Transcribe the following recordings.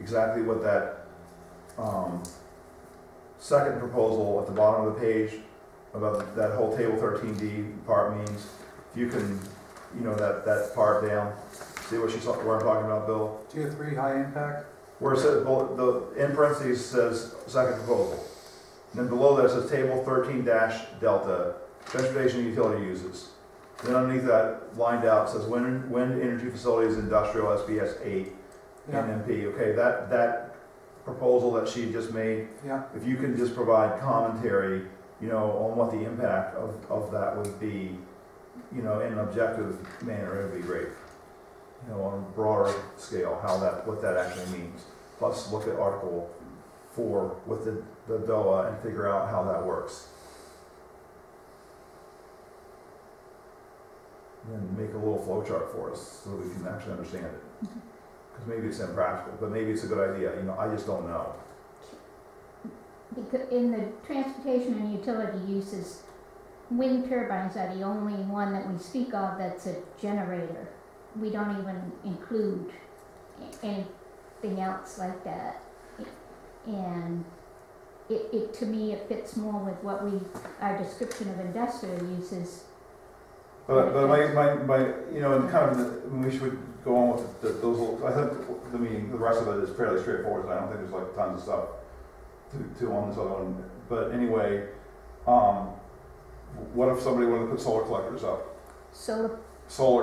exactly what that, second proposal at the bottom of the page about that whole table 13D part means. If you can, that part down, see what where I'm talking about, Bill? Tier 3 high impact? Where it says, in parentheses says second proposal. And then below that it says table 13-delta, transportation utility uses. Then underneath that, lined out, says wind energy facilities, industrial, SBS 8, Yeah, NMP. Okay, that proposal that she just made, yeah. if you can just provide commentary, on what the impact of that would be, in an objective manner, it would be great. On a broader scale, what that actually means. Plus look at Article 4 with the DOA and figure out how that works. And make a little flow chart for us so we can actually understand it. Because maybe it's impractical, but maybe it's a good idea. I just don't know. Because in the transportation and utility uses, wind turbines are the only one that we speak of that's a generator. We don't even include anything else like that. And it to me, it fits more with what our description of industrial uses. But and kind of, we should go on with those. I think the rest of it is fairly straightforward. I don't think there's tons of stuff to on this other one. But anyway, what if somebody wanted to put solar collectors up? Solar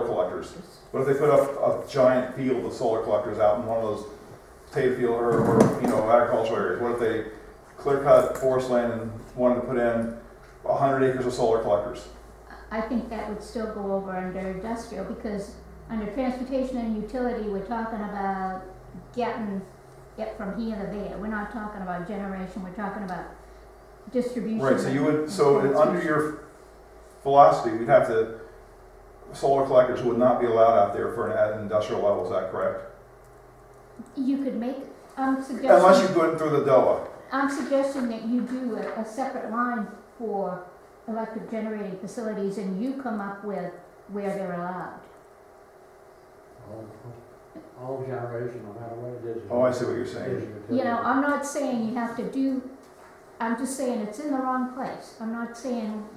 collectors. What if they put up a giant field of solar collectors out in one of those potato field or agricultural areas? What if they clear cut forest land and wanted to put in 100 acres of solar collectors? I think that would still go over under industrial, because under transportation and utility, we're talking about get from here to there. We're not talking about generation, we're talking about distribution. Right, so under your philosophy, we'd have to, solar collectors would not be allowed out there at an industrial level, is that correct? You could make, Unless you put it through the DOA. I'm suggesting that you do a separate line for electric generating facilities and you come up with where they're allowed. All generation, no matter what it is. Oh, I see what you're saying. I'm not saying you have to do, I'm just saying it's in the wrong place. I'm not saying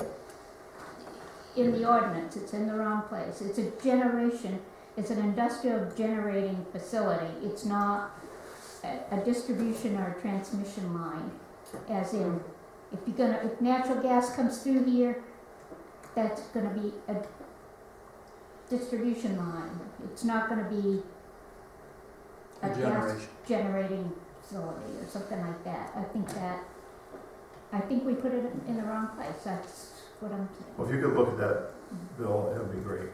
in the ordinance, it's in the wrong place. It's a generation, it's an industrial generating facility. It's not a distribution or a transmission line, as in, if natural gas comes through here, that's gonna be a distribution line. It's not gonna be a gas generating facility or something like that. I think we put it in the wrong place. That's what I'm saying. Well, if you could look at that, Bill, it would be great.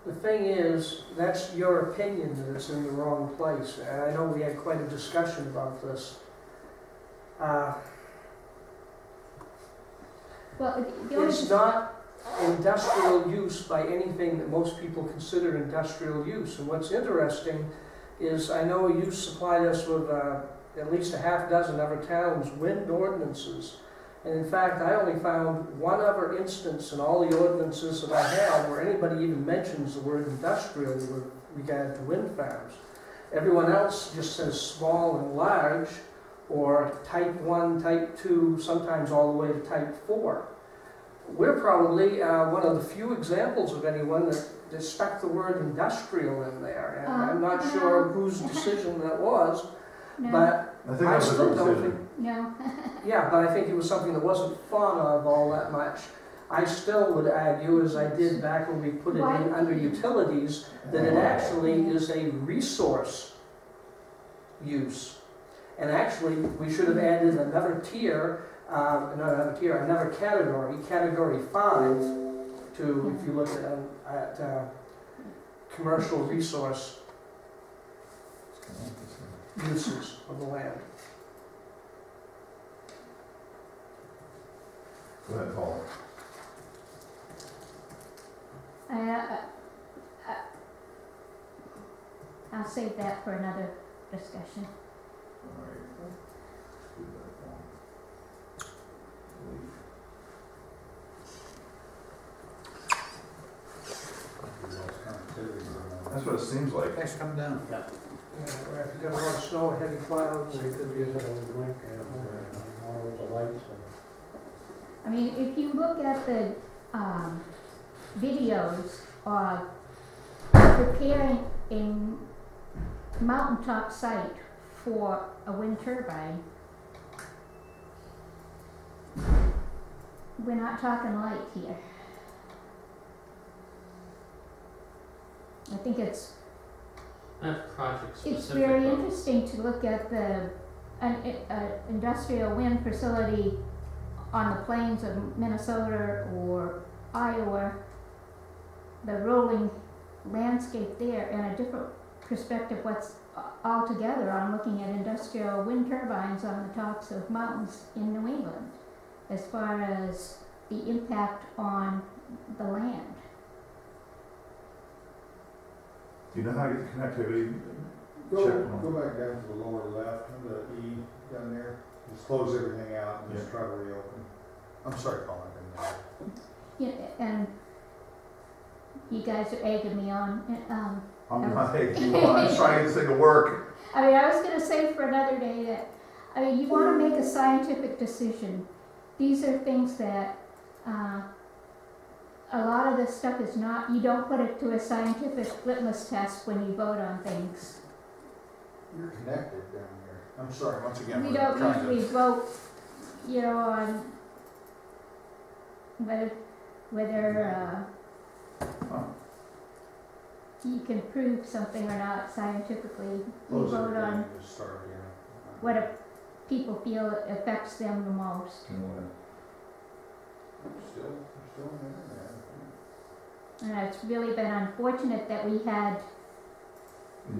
The thing is, that's your opinion that it's in the wrong place. And I know we had quite a discussion about this. Well, the only It's not industrial use by anything that most people consider industrial use. And what's interesting is, I know you supplied us with at least a half dozen other towns' wind ordinances. And in fact, I only found one other instance in all the ordinances that I have where anybody even mentions the word industrial with regard to wind farms. Everyone else just says small and large, or type 1, type 2, sometimes all the way to type 4. We're probably one of the few examples of anyone that stuck the word industrial in there. And I'm not sure whose decision that was, no, but I think that was a still good don't decision. think. no. Yeah, but I think it was something that wasn't thought of all that much. I still would argue, as I did back when we put it in under utilities, that it actually is a resource use. And actually, we should have added another tier, another category, category 5, to, if you look at commercial resource uses of the land. Go ahead, Paul. I'll save that for another discussion. All right. Do that one. That's what it seems like. Thanks for coming down. Where if you got a lot of snow or heavy clouds, So it you could could be. use it as a blink and, all of the lights and. I mean, if you look at the, videos of preparing a mountaintop site for a wind turbine, we're not talking light here. I think it's Project It's specific. very though. interesting to look at an industrial wind facility on the plains of Minnesota or Iowa, the rolling landscape there, and a different perspective what's altogether on looking at industrial wind turbines on the tops of mountains in New England, as far as the impact on the land. Do you know how you get connectivity? Go, Check on- go back down to the lower left, the E down there, just close everything out and just try to reopen. I'm sorry, Paul, I didn't know. Yeah, and you guys are egging me on. I'm not taking you on, I'm just trying to get this thing to work. I mean, I was gonna say for another day that, I mean, you wanna make a scientific decision. These are things that, a lot of this stuff is not, you don't put it to a scientific litmus test when you vote on things. You're connected down here. I'm sorry, once again, We we're don't trying to. usually vote, you know, on whether, Huh. you can prove something or not scientifically. We Close vote everything on and just start again. what people feel affects them the most. Still in there, And it's really been unfortunate that we had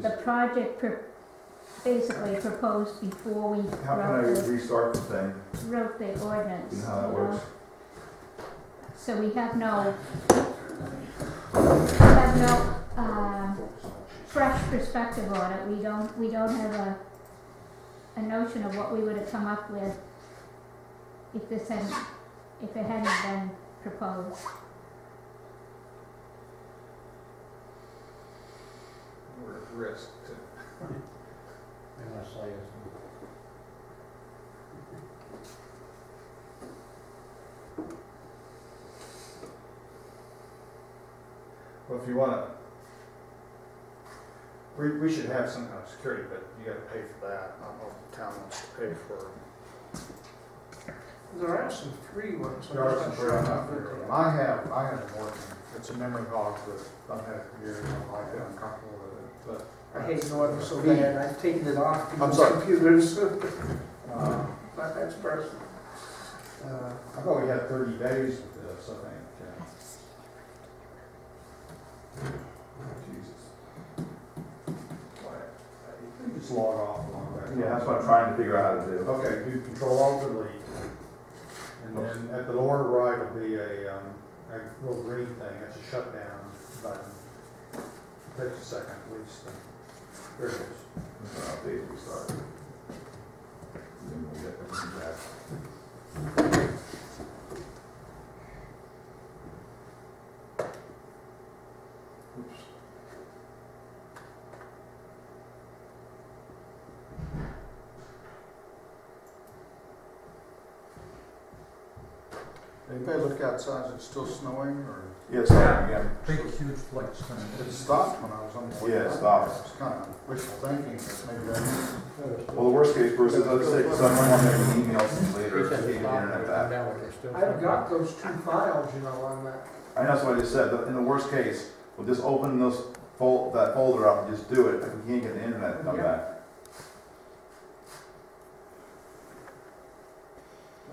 the project basically proposed before we How can I wrote restart the thing? the ordinance. You know how that you know? works? So we have no, fresh perspective on it. We don't have a notion of what we would have come up with if it hadn't been proposed. We're at risk to. Unless I, Well, if you wanna, we should have some kind of security, but you gotta pay for that. I don't know if the town wants to pay for. There are some free ones. I'm There are just some not free, sure I'm how not good familiar. they are. I have it working. It's a memory hog that I've had for years. I like it, I'm comfortable with it, but. I hate Norton so bad, I've taken it off I'm people's sorry. computers. Uh, But that's personal. I thought we had 30 days with this, I think. Jesus. You just log off along that. Yeah, that's what I'm trying to figure out how to do. Okay, do Control Alt Delete. And then at the lower right will be a little green thing, that's a shutdown button. Takes a second at least. There it is. That's an update restart. Then we'll get everything back. Oops. Anybody look outside, is it still snowing or? Yeah, sorry, again. Big huge flakes coming. It stopped when I was on the way. Yeah, it stopped. It's kind of wishful thinking, but maybe that's. Well, the worst case, Bruce, is let's say someone wants to email some later, said to get the internet back. down with it still. I've got those two files, you know, on that. I know that's what I just said, but in the worst case, we'll just open that folder up and just do it, if we can't get the internet to come Yeah. back.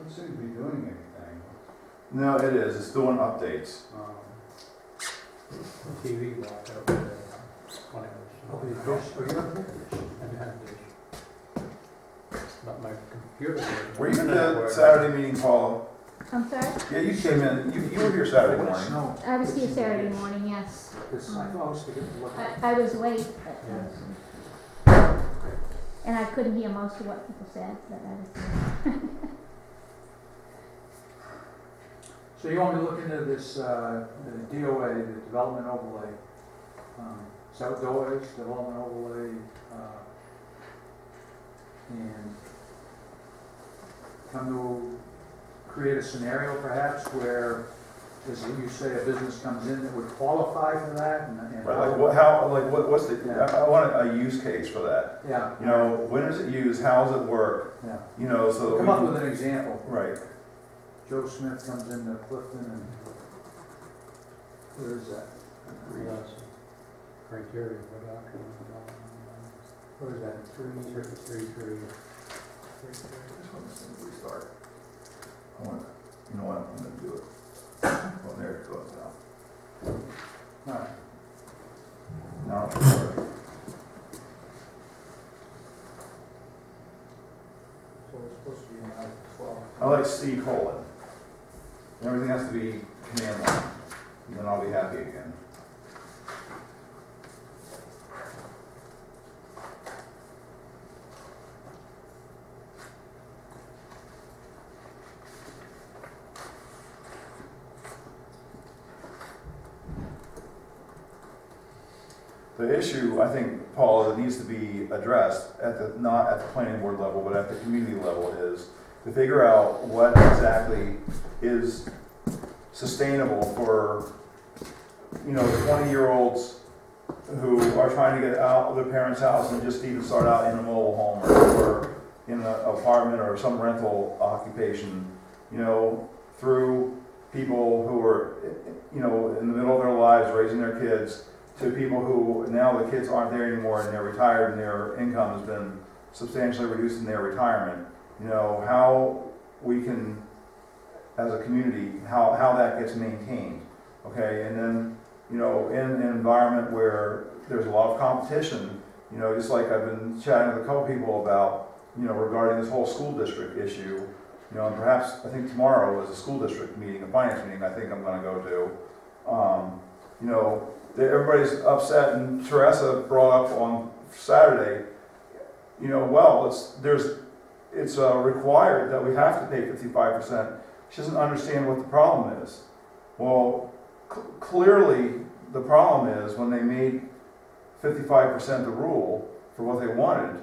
Doesn't seem to be doing anything. No, it is, it's doing updates. TV blocked out there. When it was. And had this. But my computer. Were you at the Saturday meeting, Paula? I'm sorry? Yeah, you came in, you were here Saturday morning. Snow. I was here Saturday morning, yes. It's, I thought I was thinking, look, I was late, but, and I couldn't hear most of what people said, but I was. so you want me to look into this, the DOA, the development overlay, is that what DOA is, development overlay, and come to create a scenario perhaps where, as you say, a business comes in that would qualify for that and Right, what's the, I want a use case for that. Yeah. You know, when is it used, how does it work, Yeah. you know, so that Come we up can. with an example. Right, Joe Smith comes into Clifton and, where is that? Criteria, What is that, this one's restart. I want, you know what, I'm gonna do it. Well, there it goes now. Alright, Now it's restarting. so it's supposed to be in I-12. I like C colon. Everything has to be command line, and then I'll be happy again. The issue, I think, Paul, that needs to be addressed at the, not at the planning board level, but at the community level, is to figure out what exactly is sustainable for, you know, 20-year-olds who are trying to get out of their parents' house and just need to start out in a mobile home or in an apartment or some rental occupation, you know, through people who are, you know, in the middle of their lives raising their kids, to people who now the kids aren't there anymore and they're retired and their income has been substantially reduced in their retirement. You know, how we can, as a community, how that gets maintained, okay? And then, you know, in an environment where there's a lot of competition, you know, just like I've been chatting with a couple people about, you know, regarding this whole school district issue, you know, and perhaps, I think tomorrow is a school district meeting, a finance meeting I think I'm gonna go to. You know, everybody's upset, and Teresa brought up on Saturday, you know, well, it's required that we have to pay 55%. She doesn't understand what the problem is. Well, clearly the problem is when they made 55% the rule for what they wanted,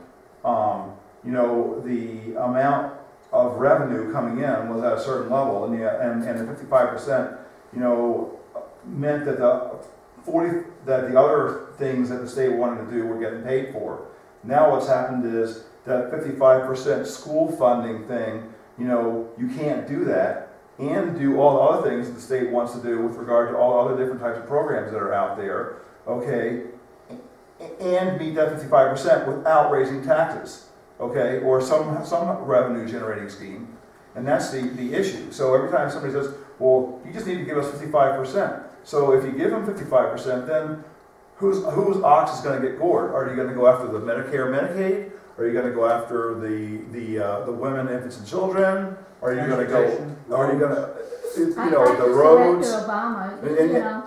you know, the amount of revenue coming in was at a certain level, and the 55%, you know, meant that the other things that the state wanted to do were getting paid for. Now what's happened is that 55% school funding thing, you know, you can't do that and do all the other things that the state wants to do with regard to all the other different types of programs that are out there, okay, and meet that 55% without raising taxes, okay, or some revenue generating scheme. And that's the issue. So every time somebody says, well, you just need to give us 55%. So if you give them 55%, then whose ox is going to get gored? Are you going to go after the Medicare, Medicaid? Are you going to go after the women, infants, and children? Are you going to go? Are you going to, you know, the roads? Obama, And- you know,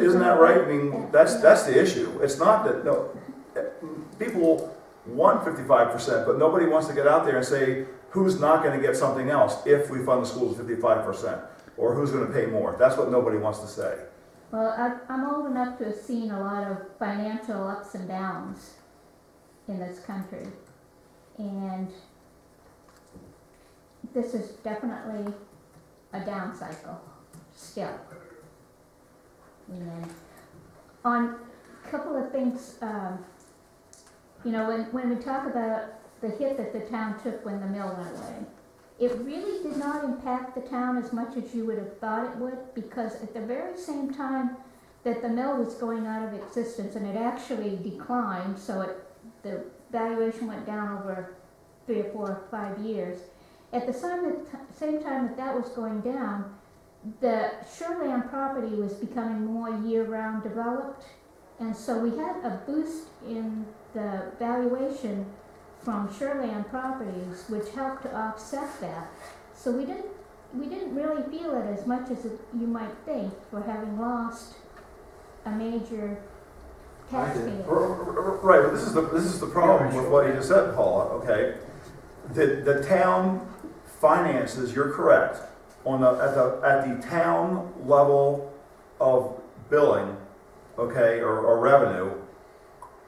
Isn't that right? I mean, that's the issue. It's not that, no, people want 55%, but nobody wants to get out there and say who's not going to get something else if we fund the schools at 55%, or who's going to pay more. That's what nobody wants to say. Well, I'm old enough to have seen a lot of financial ups and downs in this country, and this is definitely a down cycle still. And on a couple of things, you know, when we talk about the hit that the town took when the mill went away, it really did not impact the town as much as you would have thought it would, because at the very same time that the mill was going out of existence, and it actually declined, so the valuation went down over 3 or 4 or 5 years. At the same time that was going down, the shoreland property was becoming more year-round developed, and so we had a boost in the valuation from shoreland properties, which helped to offset that. So we didn't really feel it as much as you might think for having lost a major taxpayer. Right, but this is the problem with what you just said, Paula. Okay, the town finances. You're correct on at the town level of billing, okay, or revenue.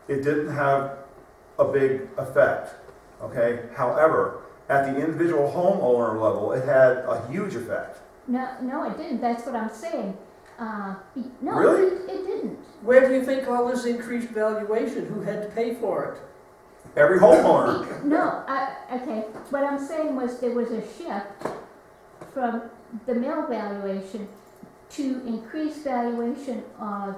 It didn't have a big effect. okay? However, at the individual homeowner level, it had a huge effect. No, it didn't, that's what I'm saying. No, Really? it didn't. Where do you think all this increased valuation, who had to pay for it? Every homeowner. No, okay, what I'm saying was there was a shift from the mill valuation to increased valuation of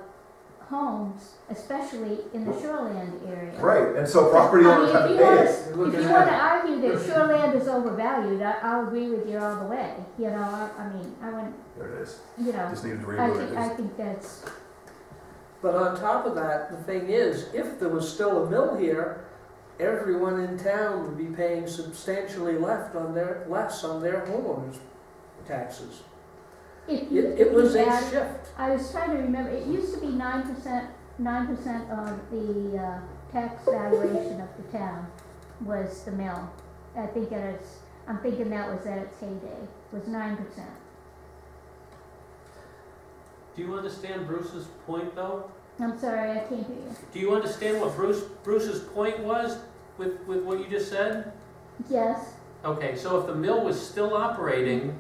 homes, especially in the shoreland area. Right, and so property I owners mean, have to if you pay wanna, it. if you wanna argue that shoreland is overvalued, I'll agree with you all the way, you know, I mean, I wouldn't, There it is. you know, Just needed to I reword it. think that's, But on top of that, the thing is, if there was still a mill here, everyone in town would be paying substantially less on their homeowners' taxes. It was a shift. I was trying to remember, it used to be 9% of the tax valuation of the town was the mill. I'm thinking that was at its heyday, was 9%. Do you understand Bruce's point, though? I'm sorry, I can't hear you. Do you understand what Bruce's point was with what you just said? Yes, Okay, so if the mill was still operating,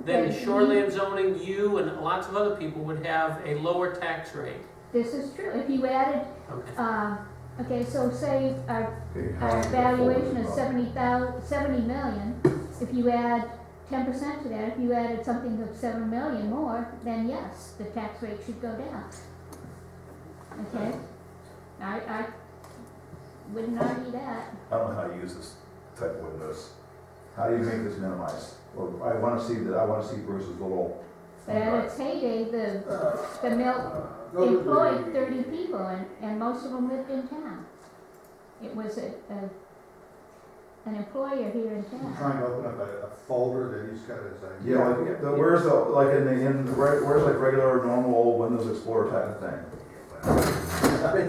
then Okay. shoreland zoning, you and lots of other people would have a lower tax rate. this is true. If you added, Okay. okay, so say our Okay, how our is it valuation is folded? 70 million, if you add 10% to that, if you added something of 7 million more, then yes, the tax rate should go down. Okay? I wouldn't argue that. I don't know how to use this type of windows. How do you make this minimized? Well, I wanna see Bruce's little. But at its heyday, the mill employed 30 people and most of them lived in town. It was an employer here in I'm town. trying to open up a folder that he's got as a. Yeah, like, where's the, like where's like regular, normal old Windows Explorer type of thing?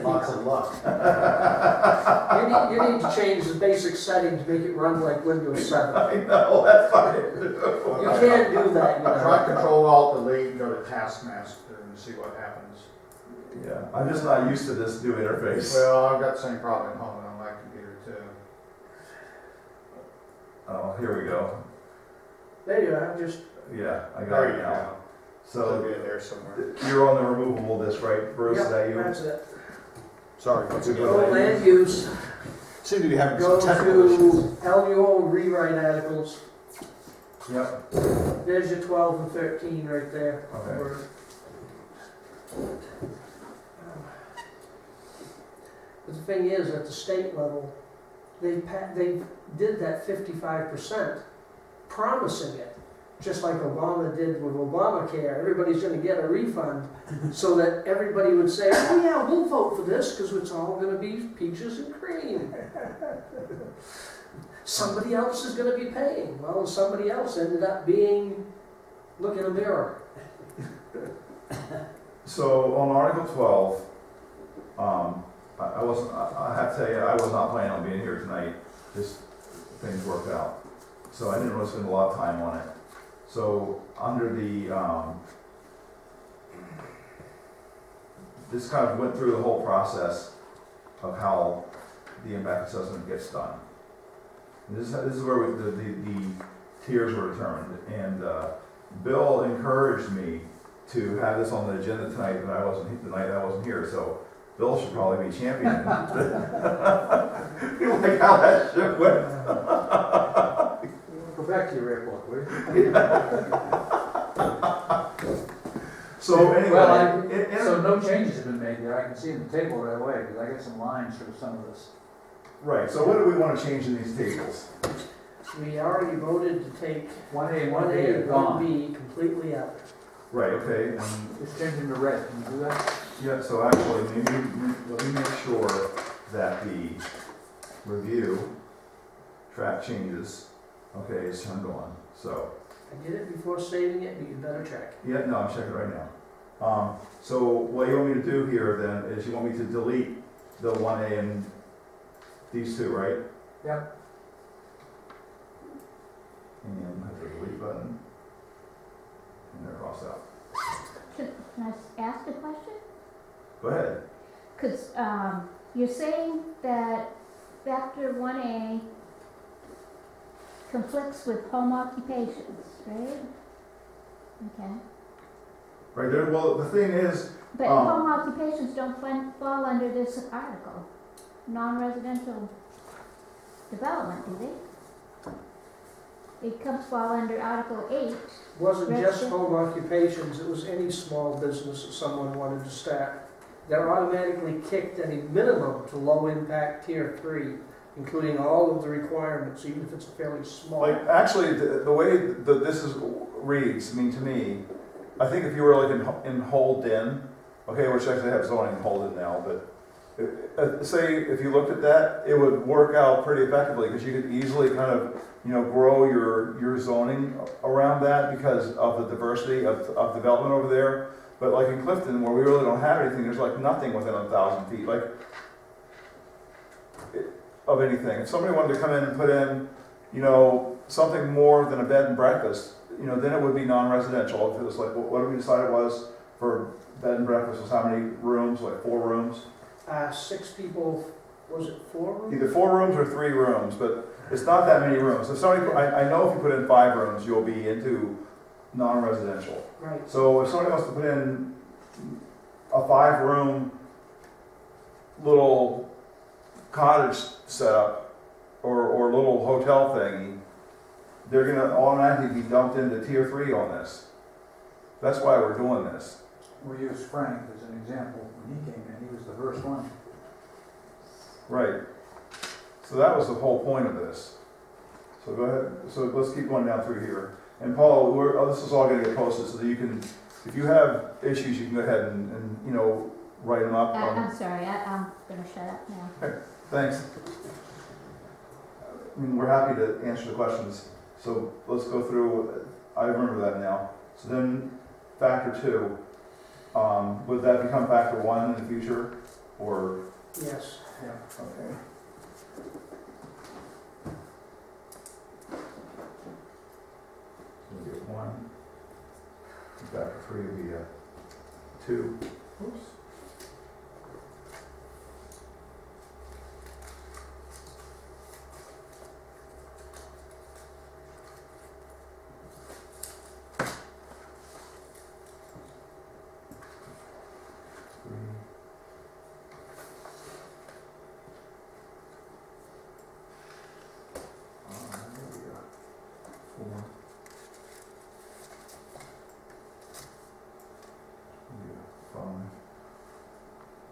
Lots of luck. You need to change the basic setting to make it run like Windows 7. I know, that's fine. You can't do that, you Try know. Control Alt Delete, go to Taskmaster and see what happens. Yeah, I'm just not used to this new interface. Well, I've got the same problem at home on my computer too. Oh, here we go. There you are, just, Yeah, I got There it you now. go. It'll So be there somewhere. you're on the removable disc, right, Bruce? Is that yep, you? that's it. Sorry. Go land use, Seem to be having go some technical issues. to LUO rewrite articles. Yep, There's your 12 and 13 right there. Okay. Or- But the thing is, at the state level, they did that 55%, promising it, just like Obama did with Obamacare. Everybody's going to get a refund, so that everybody would say, "Oh yeah, we'll vote for this because it's all going to be peaches and cream." Somebody else is going to be paying. Well, somebody else ended up being, look in a mirror. so on Article 12, I have to tell you, I was not planning on being here tonight, just things worked out. So I didn't really spend a lot of time on it. So under the, this kind of went through the whole process of how the impact assessment gets done. And this is where the tiers were determined. And Bill encouraged me to have this on the agenda tonight, but the night I wasn't here, so Bill should probably be championing it. Like how that shit went. Go back to your airport, will you? So anyway, Well, in- So no changes have been made there, I can see in the table right away, because I got some lines for some of this. right, so what do we want to change in these tables? We already voted to take 1A and 1B 1A are and gone. 1B completely out. Right, okay, and It's changing to red, can you do that? yeah, so actually, let me make sure that the review track changes, okay, is turned on, so. I did it before saving it, but you better check. Yeah, no, I'm checking right now. So what you want me to do here then is you want me to delete the 1A and these two, right? Yep. And hit the delete button. And they're crossed out. Can I ask a question? Go ahead. Because you're saying that factor 1A conflicts with home occupations, right? Okay. Right there, well, the thing is, But Um, home occupations don't fall under this article, non-residential development, do they? It comes fall under Article 8. Wasn't just Resi- home occupations, it was any small business that someone wanted to start. They're automatically kicked at a minimum to low impact tier 3, including all of the requirements, even if it's fairly small. like, actually, the way that this reads, I mean, to me, I think if you were like in Holden, okay, which actually have zoning in Holden now, but say if you looked at that, it would work out pretty effectively, because you could easily kind of, grow your zoning around that because of the diversity of development over there. But like in Clifton, where we really don't have anything, there's like nothing within 1,000 feet, like, of anything. If somebody wanted to come in and put in, something more than a bed and breakfast, then it would be non-residential. If it was like, what did we decide it was for bed and breakfast, was how many rooms, like 4 rooms? 6 people, was it 4 rooms? Either 4 rooms or 3 rooms, but it's not that many rooms. If somebody, I know if you put in 5 rooms, you'll be into non-residential. Right. So if somebody wants to put in a 5-room little cottage setup or little hotel thingy, they're gonna automatically be dumped into tier 3 on this. That's why we're doing this. We use Frank as an example. When he came in, he was the first one. Right. So that was the whole point of this. So go ahead, so let's keep going down through here. And Paul, this is all gonna get posted so that you can, if you have issues, you can go ahead and write them up. I'm sorry, I'm gonna shut up now. Thanks. I mean, we're happy to answer the questions. So let's go through, I remember that now. So then, factor 2, would that become factor 1 in the future, or? Yes. Yeah. Okay. So we get 1, factor 3 would be a 2. Oops.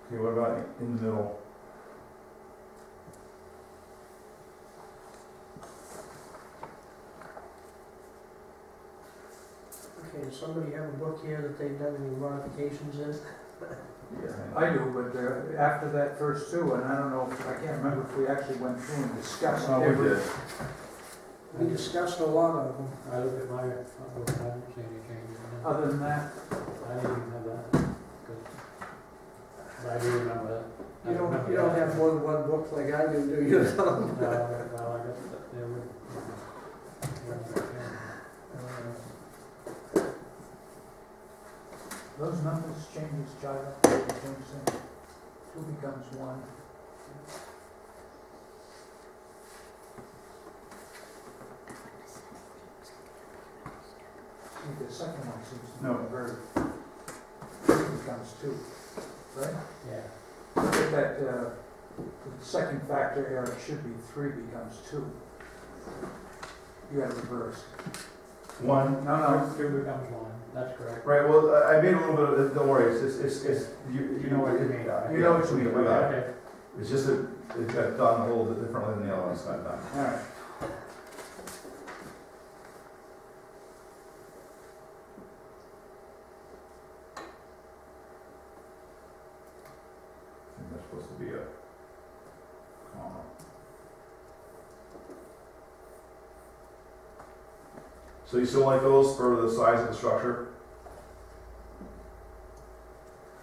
Okay, what about in the middle? Okay, does somebody have a book here that they've done any modifications in? Yeah. I do, but after that first 2, and I don't know, I can't remember if we actually went through and discussed Oh, we every. did. We discussed a lot of them. I look at my, book, I don't see any changes in it. Other than that, I didn't even have that. But I do remember that. You don't have more than one book like I do you? No, well, I guess that they would. those numbers changes, Charlie, they change things. 2 becomes 1. See, the second one seems to be No. inverted. 3 becomes 2, right? Yeah. Look at that, the second factor, Eric, should be 3 becomes 2. You got it reversed. 1. No, 2 becomes 1, that's correct. Right, well, I made a little bit of, don't worry, you know what you mean. Yeah, You know what you mean, we got it. Okay. It's just that it got done a little bit differently than the other ones got done. all right. I think that's supposed to be a comma. So you still like those for the size of the structure?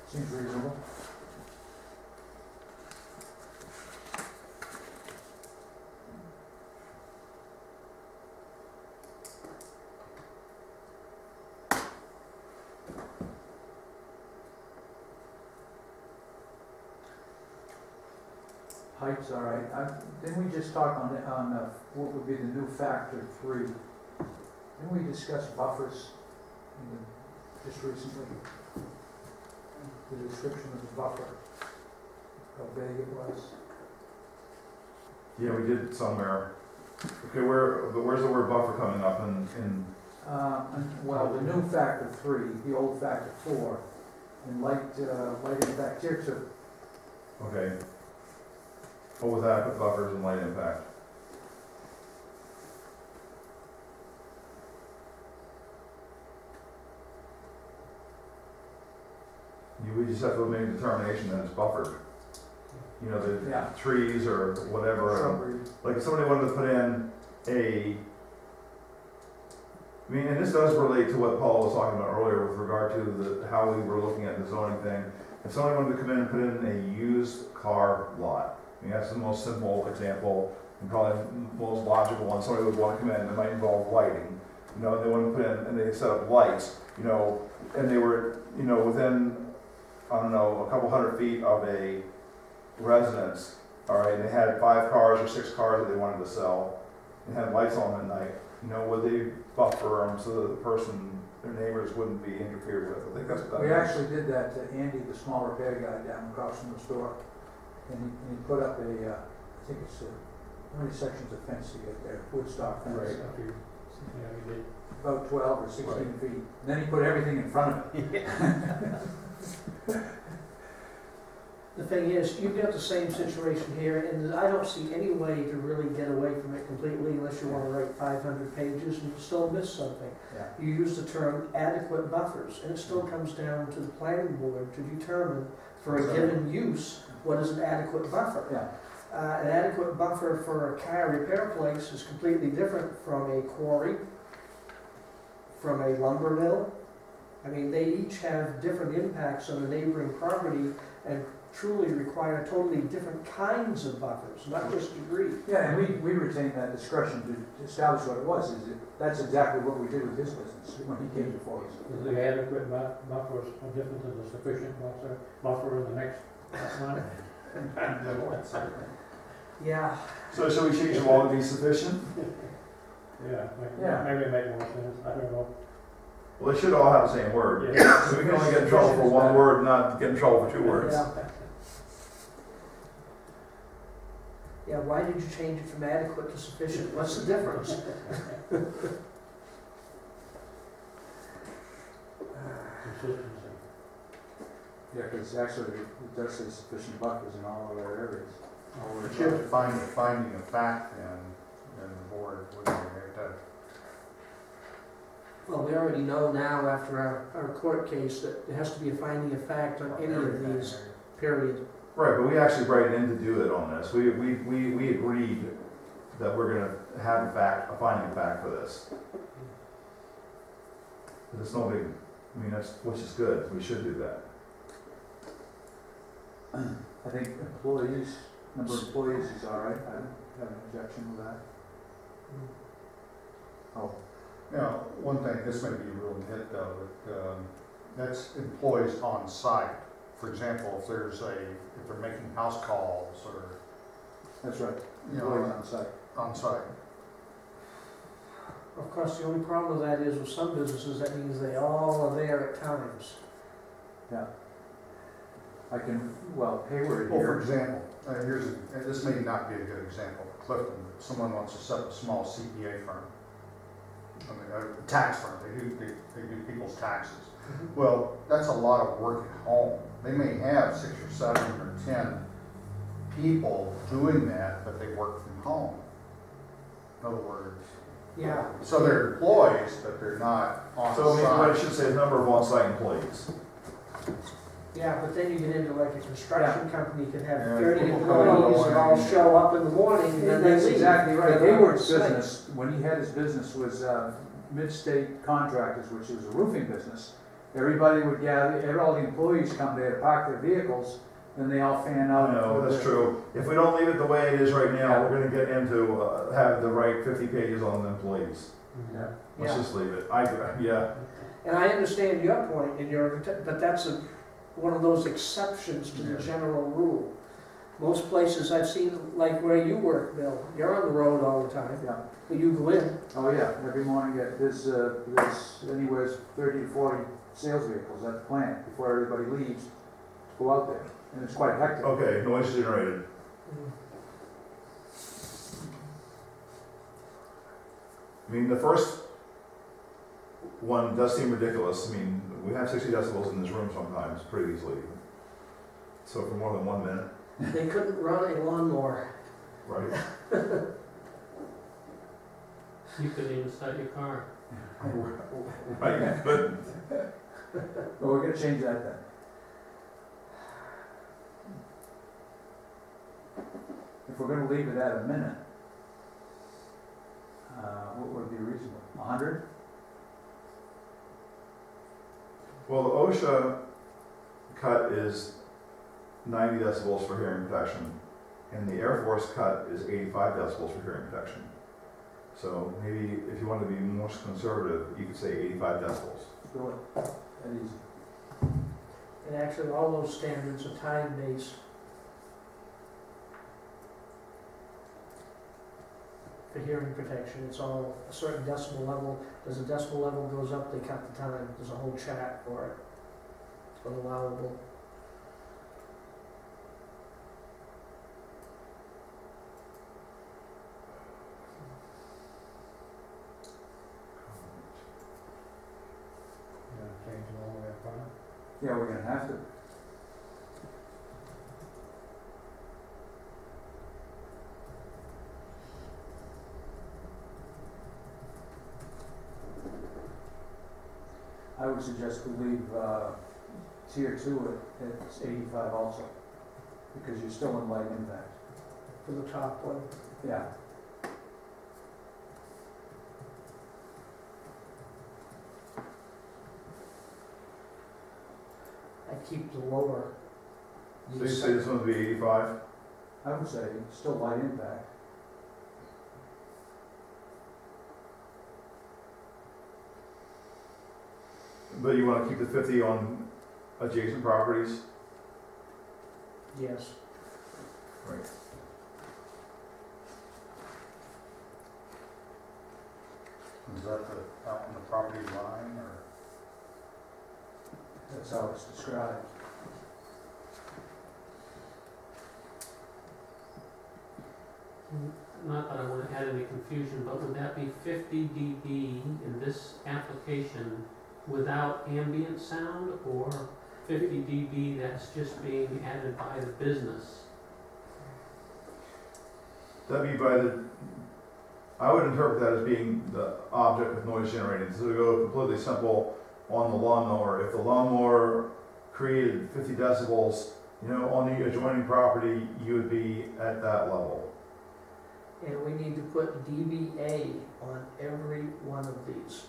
Seems reasonable. Height's all right. Didn't we just talk on what would be the new factor 3? Didn't we discuss buffers just recently? The description of the buffer, how big it was. Yeah, we did somewhere. Okay, where's the word buffer coming up in, Well, the new factor 3, the old factor 4, and light impact tier 2. okay. What was that with buffers and light impact? We just have to make a determination that it's buffered. You know, the Yeah. trees or whatever. Shrubbery. Like if somebody wanted to put in I mean, and this does relate to what Paul was talking about earlier with regard to how we were looking at the zoning thing. If somebody wanted to come in and put in a used car lot, I mean, that's the most simple example and probably the most logical one. Somebody would want to come in, it might involve lighting. You know, they want to put in, and they set up lights, you know, and they were, you know, within, I don't know, a couple hundred feet of a residence, all right, and they had 5 cars or 6 cars that they wanted to sell, and had lights on at night, you know, would they buffer them so that the person, their neighbors wouldn't be interfered with? I think that's what that We is. actually did that to Andy, the small repair guy down across from the store. And he put up I think it's, how many sections of fence to get there? Woodstock fence. Right. Yeah, we did. About 12 or 16 Right. feet. And then he put everything in front of it. The thing is, you've got the same situation here, and I don't see any way to really get away from it completely unless you want to write 500 pages and you still miss something. Yeah. You use the term adequate buffers, and it still comes down to the planning board to determine for a given use what is an adequate buffer. Yeah. An adequate buffer for a car repair place is completely different from a quarry, from a lumber mill. I mean, they each have different impacts on the neighboring property and truly require totally different kinds of buffers, not just degree. Yeah, and we retained that discretion to establish what it was. That's exactly what we did with his business when he came before us. Is the adequate buffer different than the sufficient buffer in the next one? Yeah, So should we change them all to be sufficient? Yeah, Yeah. maybe it make more sense, I don't know. Well, they should all have the same word. Yeah. So we can only get in trouble for one word, not get in trouble for 2 words. yeah. Yeah, why did you change it from adequate to sufficient? What's the difference? Consistency. Yeah, because actually it does say sufficient buffers in all other areas. Well, we should find a finding of fact then, and the board would make that. Well, we already know now after our court case that there has to be a finding of fact on any of these, period. Right, but we actually write in to do it on this. We agreed that we're gonna have a finding of fact for this. But it's no big, I mean, which is good, we should do that. I think number of employees is all right. I don't have an objection with that. Oh, Now, one thing, this may be a real nit though, but that's employees on site. For example, if they're making house calls or, that's right. you Employees know, on site. on site. Of course, the only problem with that is with some businesses, that means they all are there at times. Yeah. Hayward Well, for here. example, and this may not be a good example, Clifton, someone wants to set up a small CPA firm. I mean, a tax firm, they do people's taxes. Well, that's a lot of work at home. They may have 6 or 7 or 10 people doing that, but they work from home. In other words, Yeah. so they're employees, but they're not on So I mean, what I site. should say is number of on-site employees. Yeah, but then you get into like a construction company could have Yeah, 30 people come in in the employees that all morning. show up in the morning and then they That's leave. exactly right. They're not Hayward's on site. business, when he had his business, was Mid-State Contractors, which was a roofing business. Everybody would gather, all the employees come there to park their vehicles, and they all fan out. No, that's true. If we don't leave it the way it is right now, we're gonna get into, have the right 50 pages on the employees. Yeah. Let's Yeah. just leave it. Yeah. And I understand your point, but that's one of those exceptions to the Yeah. general rule. Most places I've seen, like where you work, Bill, you're on the road all the time, Yeah. but you go in. Oh, yeah, every morning, there's anywhere 30 to 40 sales vehicles at the plant before everybody leaves to go out there, and it's quite hectic. Okay, noise generated. I mean, the first one does seem ridiculous. I mean, we have 60 decibels in this room sometimes, pretty easily. So for more than 1 minute, They couldn't run a lawnmower. right? You couldn't even start your car. Right, but But we're gonna change that then. If we're gonna leave it at a minute, what would be reasonable? 100? well, the OSHA cut is 90 decibels for hearing protection, and the Air Force cut is 85 decibels for hearing protection. So maybe if you want to be more conservative, you could say 85 decibels. Do it, that easy. And actually, all those standards are time-based. For hearing protection, it's all a certain decibel level. As the decibel level goes up, they cut the time. There's a whole chart for it. For the allowable. You know, change it all the way up front. Yeah, we're gonna have to. I would suggest we leave, tier 2 at 85 also, because you're still in light impact. For the top one. Yeah. I keep the lower. So you say this one would be 85? I would say still light impact. But you want to keep the 50 on adjacent properties? Yes. Right. Is that out on the property line, or? That's how it's described. Not that I want to add any confusion, but would that be 50 dB in this application without ambient sound, or 50 dB that's just being added by the business? That'd be by the, I would interpret that as being the object with noise generating. So to go completely simple on the lawnmower, if the lawnmower created 50 decibels, you know, on the adjoining property, you would be at that level. And we need to put dBA on every one of these.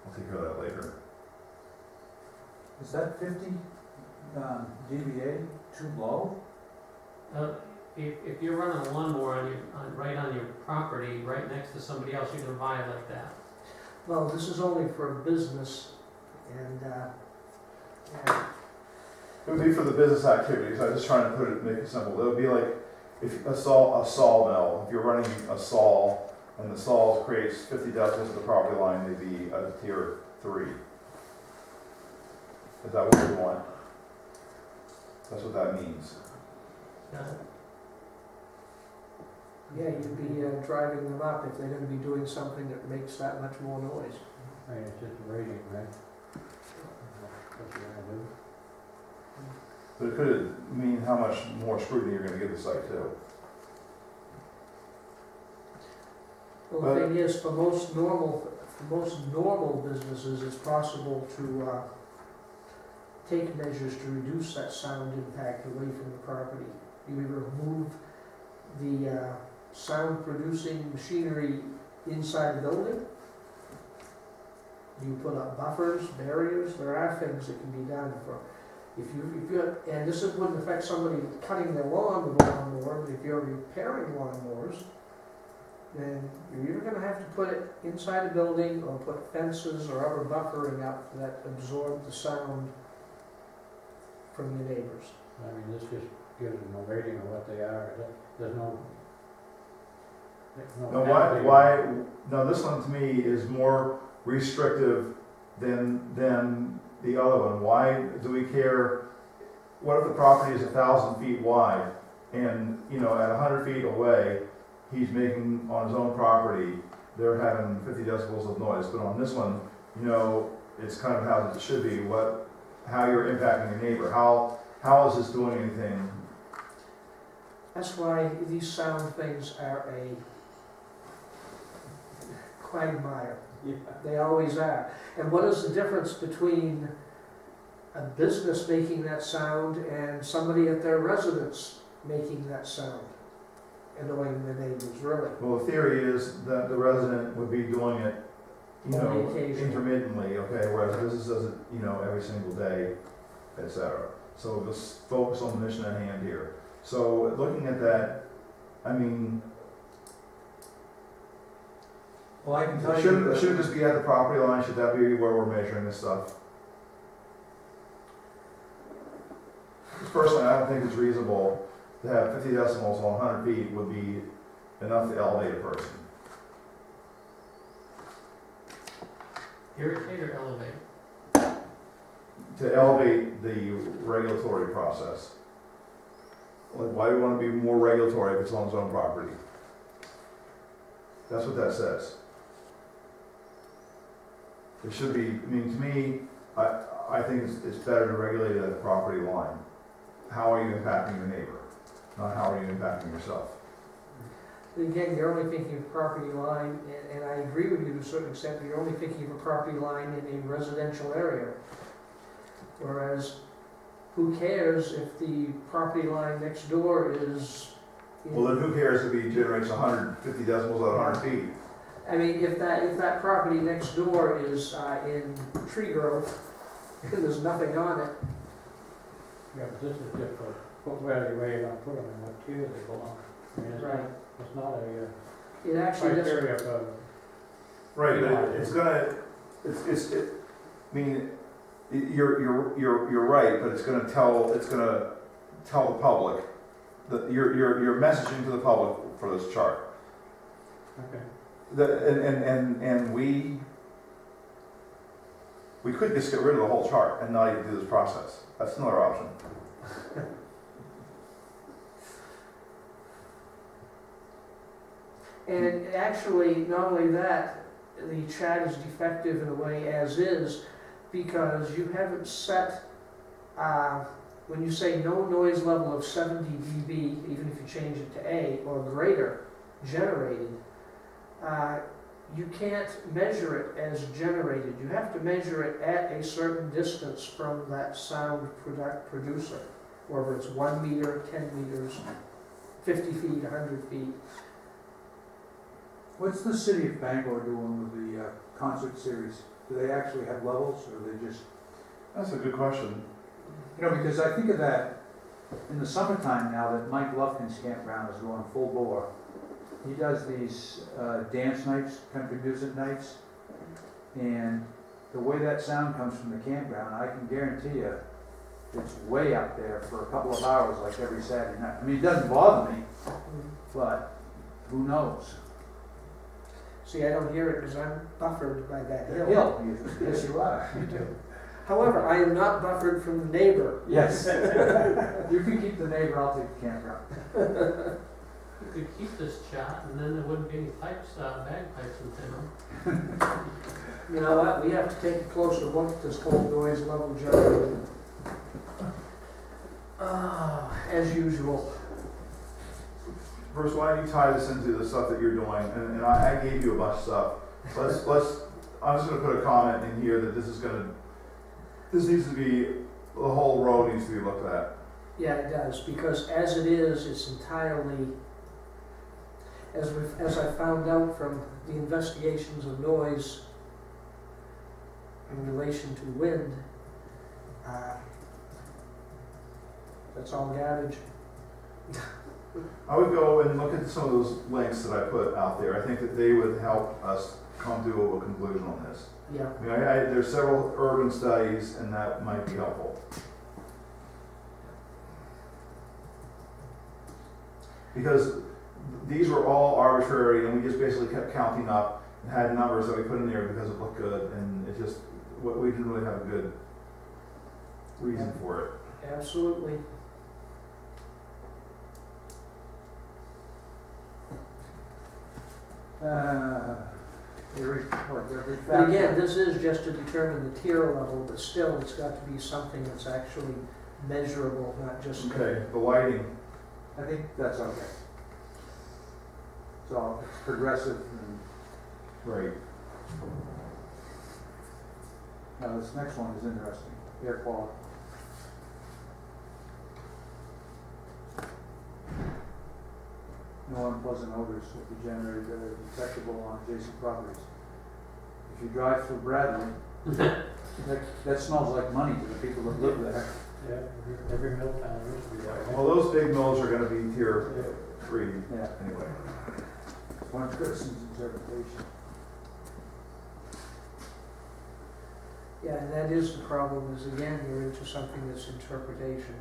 I'll take care of that later. Is that 50 dBA too low? If you're running a lawnmower right on your property, right next to somebody else, you're gonna violate that. Well, this is only for a business, and, It would be for the business activities. I'm just trying to make it simple. It would be like if a sawmill. If you're running a saw and the saw creates 50 decibels of the property line, they'd be a tier 3. Is that what we want? That's what that means. Got it? yeah, you'd be driving them up if they're gonna be doing something that makes that much more noise. I mean, it's just a rating, right? What you're gonna do. But it could mean how much more scrutiny you're going to give the site too. Well, the thing is, for most normal businesses, it's possible to take measures to reduce that sound impact away from the property. You either remove the sound producing machinery inside the building, you put up buffers, barriers. There are things that can be done for, if you and this wouldn't affect somebody cutting their lawn with a lawnmower, but if you're repairing lawnmowers, then you're either gonna have to put it inside a building or put fences or other buffering up that absorb the sound from your neighbors. I mean, this just gives them a rating of what they are, there's no. No, why, no, this one to me is more restrictive than the other one. Why do we care? What if the property is 1,000 feet wide and, you know, at 100 feet away, he's making, on his own property, they're having 50 decibels of noise, but on this one, you know, it's kind of how it should be, how you're impacting your neighbor, how is this doing anything? That's why these sound things are a quagmire. Yeah. They always are. And what is the difference between a business making that sound and somebody at their residence making that sound? Annoying the neighbors, really. Well, the theory is that the resident would be doing it, you Only know, occasionally. intermittently, okay, whereas business does it, you know, every single day, et cetera. So just focus on the mission at hand here. So looking at that, I mean, Well, I can tell you. should it just be at the property line? Should that be where we're measuring this stuff? Personally, I don't think it's reasonable to have 50 decibels on 100 feet would be enough to elevate a person. Irritate or elevate? To elevate the regulatory process. Like, why do we want to be more regulatory if it's on its own property? That's what that says. It should be, I mean, to me, I think it's better to regulate it at the property line. How are you impacting your neighbor? Not how are you impacting yourself? Again, you're only thinking of property line, and I agree with you to a certain extent, but you're only thinking of a property line in a residential area. Whereas, who cares if the property line next door is... Well, then who cares if he generates 150 decibels at 100 feet? I mean, if that property next door is in tree growth, and there's nothing on it, Yeah, but this is just where you're gonna put them and what tier they belong. I mean, right, it's not a it actually doesn't... criteria for, Right, but it's gonna, I mean, you're right, but it's gonna tell the public, that you're messaging to the public for this chart. okay. And we could just get rid of the whole chart and not even do this process. That's another option. And actually, not only that, the chat is defective in a way as is, because you haven't set, when you say no noise level of 70 dB, even if you change it to A or greater, generated, you can't measure it as generated. You have to measure it at a certain distance from that sound producer, whether it's 1 meter, 10 meters, 50 feet, 100 feet. What's the city of Bangor doing with the concert series? Do they actually have levels, or they just, That's a good question. you know, because I think of that, in the summertime now that Mike Lufkin's campground is going full bore, he does these dance nights, country music nights, and the way that sound comes from the campground, I can guarantee you, it's way up there for a couple of hours, like every Saturday night. I mean, it doesn't bother me, but who knows? See, I don't hear it because I'm buffered by that hill. Yes, you are. You do. However, I am not buffered from the neighbor. Yes. You can keep the neighbor, I'll take the campground. You could keep this chart and then there wouldn't be any bagpipes in town. You know what, we have to take a closer look at this whole noise level generator. As usual. Bruce, why don't you tie this into the stuff that you're doing? And I gave you a bunch of stuff. I'm just gonna put a comment in here that this needs to be, the whole road needs to be looked at. Yeah, it does, because as it is, it's entirely, as I found out from the investigations of noise in relation to wind, that's all garbage. I would go and look at some of those links that I put out there. I think that they would help us come to a conclusion on this. Yeah. I mean, there's several urban studies, and that might be helpful. because these were all arbitrary, and we just basically kept counting up and had numbers that we put in there because it looked good, and it just, we didn't really have a good reason for it. Absolutely. Every But factor. again, this is just to determine the tier level, but still, it's got to be something that's actually measurable, not just. Okay, the lighting, I think that's okay. So it's progressive and, right, now this next one is interesting, air quality. No unpleasant odors will be generated that are detectable on adjacent properties. If you drive through Bradley, that smells like money to the people that live there. Yeah, every mill town used to be like that. well, those big mills are gonna be tier 3 Yeah, anyway. one person's interpretation. Yeah, and that is the problem, is again, you're into something that's interpretation.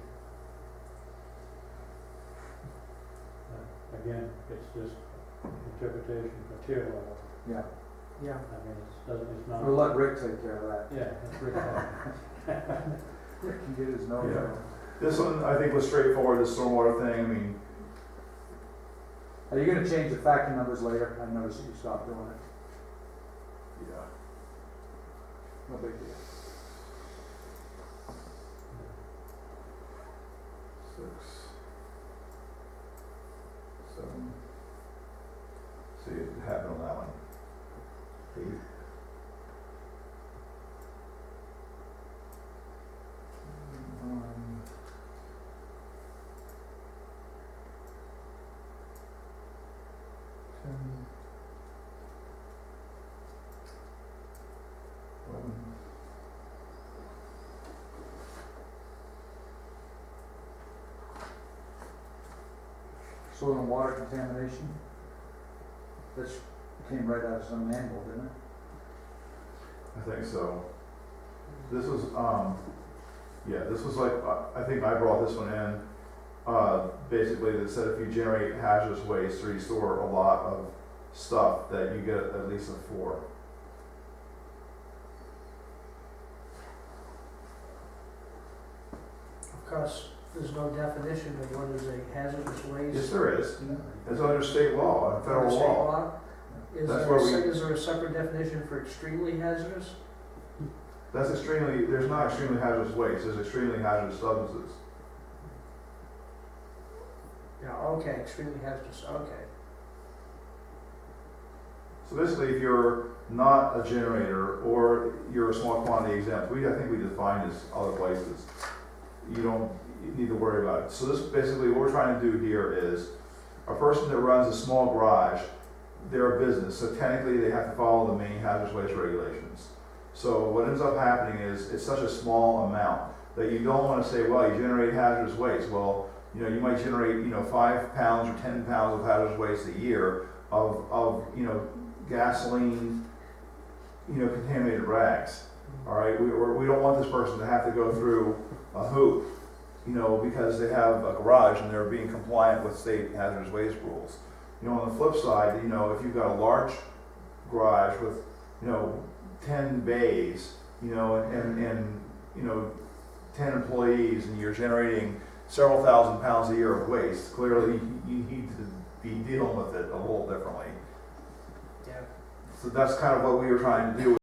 Again, it's just interpretation for tier level. Yeah, Yeah. I mean, it's not. we'll let Rick take care of that. Yeah, that's pretty hard. Rick can get his nose Yeah. out. This one, I think, was straightforward, the stormwater thing, I mean, Are you gonna change the factor numbers later? I noticed that you stopped doing it. yeah. No big deal. 6, 7. See, it happened on that one. 8. 9. 10. 11. Soil and water contamination. This came right out of some manual, didn't it? I think so. This was, yeah, this was like, I think I brought this one in. Basically, that said if you generate hazardous waste or you store a lot of stuff, that you get at least a 4. Of course, there's no definition of what is a hazardous waste. Yes, there is. It's under state law, and federal Under state law. Is That's there, where is there a separate definition for extremely hazardous? That's extremely, there's not extremely hazardous waste, there's extremely hazardous substances. Yeah, okay, extremely hazardous, okay. So basically, if you're not a generator or you're a small quantity exempt, I think we defined as other places. You don't need to worry about it. So this basically, what we're trying to do here is a person that runs a small garage, they're a business, so technically they have to follow the main hazardous waste regulations. So what ends up happening is it's such a small amount that you don't want to say, well, you generate hazardous waste. Well, you know, you might generate, 5 pounds or 10 pounds of hazardous waste a year of gasoline, contaminated rags. All right, we don't want this person to have to go through a hoop, because they have a garage and they're being compliant with state hazardous waste rules. On the flip side, if you've got a large garage with, 10 bays, and 10 employees, and you're generating several thousand pounds a year of waste, clearly you need to be dealing with it a little differently. Yeah. So that's kind of what we were trying to do.